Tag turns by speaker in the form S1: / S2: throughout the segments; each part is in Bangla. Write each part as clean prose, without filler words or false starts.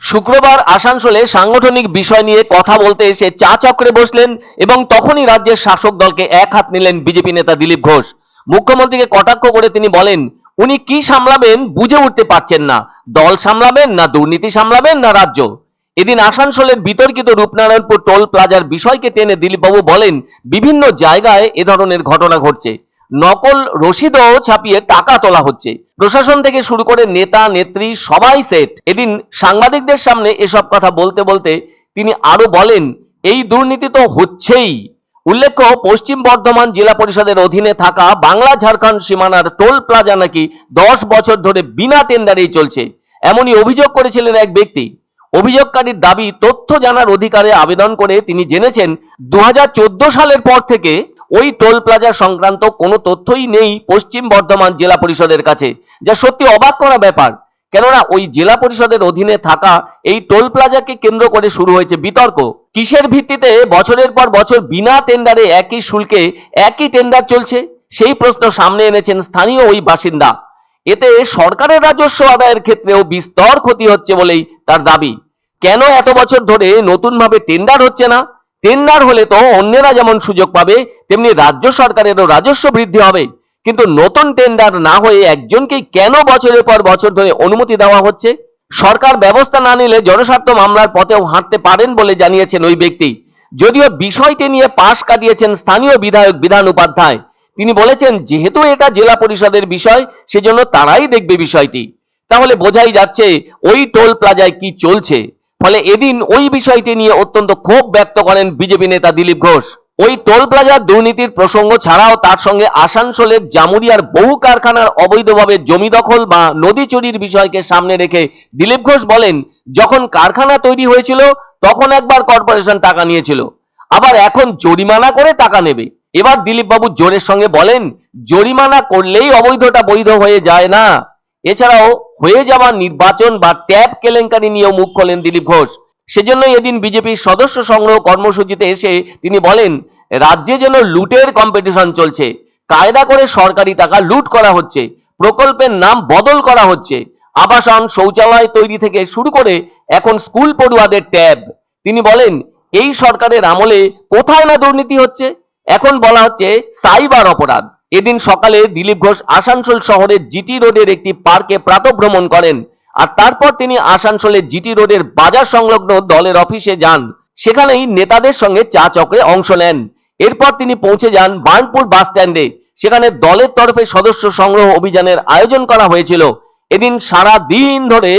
S1: শুক্রবার আসানসোলে সাংগঠনিক বিষয় নিয়ে কথা বলতে এসে চা চক্রে বসলেন এবং তখনই রাজ্যের শাসক দলকে এক হাত নিলেন বিজেপি নেতা দিলীপ ঘোষ। মুখ্যমন্ত্রীকে কটাক্ষ করে তিনি বলেন, উনি কি সামলাবেন বুঝে উঠতে পারছেন না, দল সামলাবেন না দুর্নীতি সামলাবেন না রাজ্য। এদিন আসানসোলের বিতর্কিত রূপনারায়ণপুর টোল প্লাজার বিষয়কে টেনে দিলীপবাবু বলেন, বিভিন্ন জায়গায় এ ধরনের ঘটনা ঘটছে, নকল রসিদও ছাপিয়ে টাকা তোলা হচ্ছে, প্রশাসন থেকে শুরু করে নেতা নেত্রী সবাই সেট। এদিন সাংবাদিকদের সামনে এসব কথা বলতে বলতে তিনি আরো বলেন, এই দুর্নীতি তো হচ্ছেই। উল্লেখ্য, পশ্চিম বর্ধমান জেলা পরিষদের অধীনে থাকা বাংলা ঝাড়খণ্ড সীমানার টোল প্লাজা নাকি 10 বছর ধরে বিনা টেন্ডারেই চলছে, এমনই অভিযোগ করেছিলেন এক ব্যক্তি। অভিযোগকারীর দাবি, তথ্য জানার অধিকারে আবেদন করে তিনি জেনেছেন 2014 সালের পর থেকে ওই টোল প্লাজা সংক্রান্ত কোনো তথ্যই নেই পশ্চিম বর্ধমান জেলা পরিষদের কাছে, যা সত্যি অবাক করা ব্যাপার। কেননা ওই জেলা পরিষদের অধীনে থাকা এই টোল প্লাজাকে কেন্দ্র করে শুরু হয়েছে বিতর্ক। কিসের ভিত্তিতে বছরের পর বছর বিনা টেন্ডারে একই শুল্কে একই টেন্ডার চলছে, সেই প্রশ্ন সামনে এনেছেন স্থানীয় ওই বাসিন্দা। এতে সরকারের রাজস্ব আদায়ের ক্ষেত্রেও বিস্তর ক্ষতি হচ্ছে বলেই তার দাবি। কেন এত বছর ধরে নতুন ভাবে টেন্ডার হচ্ছে না? টেন্ডার হলে তো অন্যেরা যেমন সুযোগ পাবে, তেমনি রাজ্য সরকারেরও রাজস্ব বৃদ্ধি হবে। কিন্তু নতুন টেন্ডার না হয়ে একজনকেই কেন বছরের পর বছর ধরে অনুমতি দেওয়া হচ্ছে? সরকার ব্যবস্থা না নিলে জনস্বার্থ মামলার পথেও হাঁটতে পারেন বলে জানিয়েছেন ওই ব্যক্তি। যদিও বিষয়টি নিয়ে পাশ কাটিয়েছেন স্থানীয় বিধায়ক বিধান উপাধ্যায়। তিনি বলেছেন, যেহেতু এটা জেলা পরিষদের বিষয়, সেজন্য তারাই দেখবে বিষয়টি। তাহলে বোঝাই যাচ্ছে ওই টোল প্লাজায় কি চলছে। ফলে এদিন ওই বিষয়টি নিয়ে অত্যন্ত ক্ষোভ ব্যক্ত করেন বিজেপি নেতা দিলীপ ঘোষ। ওই টোল প্লাজার দুর্নীতির প্রসঙ্গ ছাড়াও তার সঙ্গে আসানসোলের জামুরিয়ার বহু কারখানার অবৈধভাবে জমি দখল বা নদী চুরির বিষয়কে সামনে রেখে দিলীপ ঘোষ বলেন, যখন কারখানা তৈরি হয়েছিল তখন একবার কর্পোরেশন টাকা নিয়েছিল, আবার এখন জরিমানা করে টাকা নেবে। এবার দিলীপ বাবু জোরের সঙ্গে বলেন, জরিমানা করলেই অবৈধটা বৈধ হয়ে যায় না। এছাড়াও হয়ে যাওয়া নির্বাচন বা ট্যাব কেলেঙ্কারি নিয়েও মুখ খোলেন দিলীপ ঘোষ। সেজন্য এদিন বিজেপির সদস্য সংগ্রহ কর্মসূচিতে এসে তিনি বলেন, রাজ্যে যেন লুটের কম্পিটিশন চলছে, কায়দা করে সরকারি টাকা লুট করা হচ্ছে, প্রকল্পের নাম বদল করা হচ্ছে, আবাসন শৌচালয় তৈরি থেকে শুরু করে এখন স্কুল পড়ুয়াদের ট্যাব। তিনি বলেন, এই সরকারের আমলে কোথায় না দুর্নীতি হচ্ছে, এখন বলা হচ্ছে সাইবার অপরাধ। এদিন সকালে দিলীপ ঘোষ আসানসোল শহরের জিটি রোডের একটি পার্কে প্রাতঃভ্রমণ করেন, আর তারপর তিনি আসানসোলের জিটি রোডের বাজার সংলগ্ন দলের অফিসে যান। সেখানেই নেতাদের সঙ্গে চা চক্রে অংশ নেন। এরপর তিনি পৌঁছে যান বার্নপুর বাস স্ট্যান্ডে। সেখানে দলের তরফে সদস্য সংগ্রহ অভিযানের আয়োজন করা হয়েছিল। এদিন সারা দিন ধরে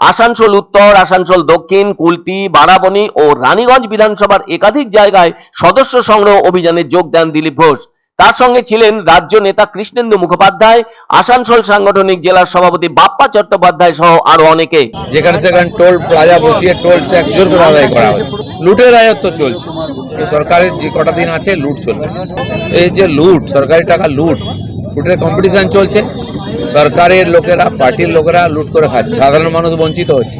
S1: আসানসোল উত্তর, আসানসোল দক্ষিণ, কুলটি, বারাবণী ও রানীগঞ্জ বিধানসভার একাধিক জায়গায় সদস্য সংগ্রহ অভিযানে যোগ দেন দিলীপ ঘোষ। তার সঙ্গে ছিলেন রাজ্য নেতা কৃষ্ণেন্দু মুখোপাধ্যায়, আসানসোল সাংগঠনিক জেলার সভাপতি বাপ্পা চট্টোপাধ্যায় সহ আরো অনেকে।
S2: যেখানে সেখানে টোল প্লাজা বসিয়ে টোল ট্যাক্স জোর করে আদায় করা হচ্ছে, লুটের রাজত্ব চলছে। এই সরকারের যে কটা দিন আছে লুট চলবে। এই যে লুট, সরকারি টাকা লুটের কম্পিটিশন চলছে। সরকারের লোকেরা, পার্টির লোকেরা লুট করে খাচ্ছে, সাধারণ মানুষ বঞ্চিত হচ্ছে।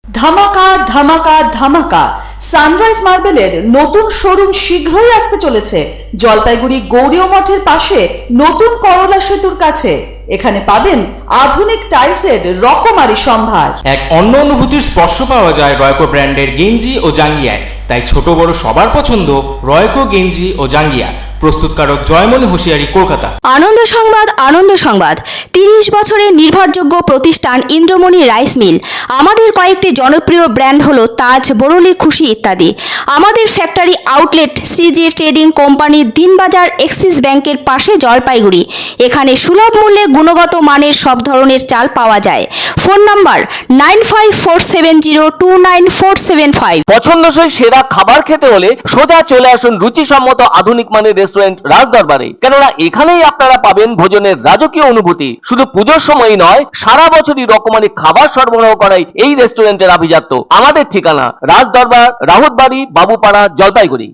S3: ধামাকা ধামাকা ধামাকা, সানরাইজ মার্বেলের নতুন শোরুম শীঘ্রই আসতে চলেছে জলপাইগুড়ি গৌরীয় মঠের পাশে নতুন করলা সেতুর কাছে। এখানে পাবেন আধুনিক টাইলসের রকমারি সম্ভার।
S4: এক অন্য অনুভূতির স্পর্শ পাওয়া যায় রয়কো ব্র্যান্ডের গেঞ্জি ও জাঙ্গিয়ায়। তাই ছোট বড় সবার পছন্দ রয়কো গেঞ্জি ও জাঙ্গিয়া। প্রস্তুতকারক জয়মনি হোশিয়ারি, কলকাতা।
S5: আনন্দ সংবাদ, আনন্দ সংবাদ। 30 বছরের নির্ভরযোগ্য প্রতিষ্ঠান ইন্দ্রমণি রাইস মিল। আমাদের কয়েকটি জনপ্রিয় ব্র্যান্ড হলো তাজ, বরলি, খুশি ইত্যাদি। আমাদের ফ্যাক্টরি আউটলেট সিজে ট্রেডিং কোম্পানি, দিনবাজার, এক্সিস ব্যাংকের পাশে, জলপাইগুড়ি। এখানে সুলভ মূল্যে গুণগত মানের সব ধরনের চাল পাওয়া যায়। Phone number 9547029475।
S1: পছন্দসই সেরা খাবার খেতে হলে সোজা চলে আসুন রুচিসম্মত আধুনিক মানের রেস্টুরেন্ট রাজদরবারে। কেননা এখানেই আপনারা পাবেন ভোজনের রাজকীয় অনুভূতি। শুধু পুজোর সময় নয়, সারা বছরই রকমারি খাবার সরবরাহ করাই এই রেস্টুরেন্টের আভিজাত্য। আমাদের ঠিকানা রাজদরবার, রাহুতবাড়ি, বাবুপাড়া, জলপাইগুড়ি।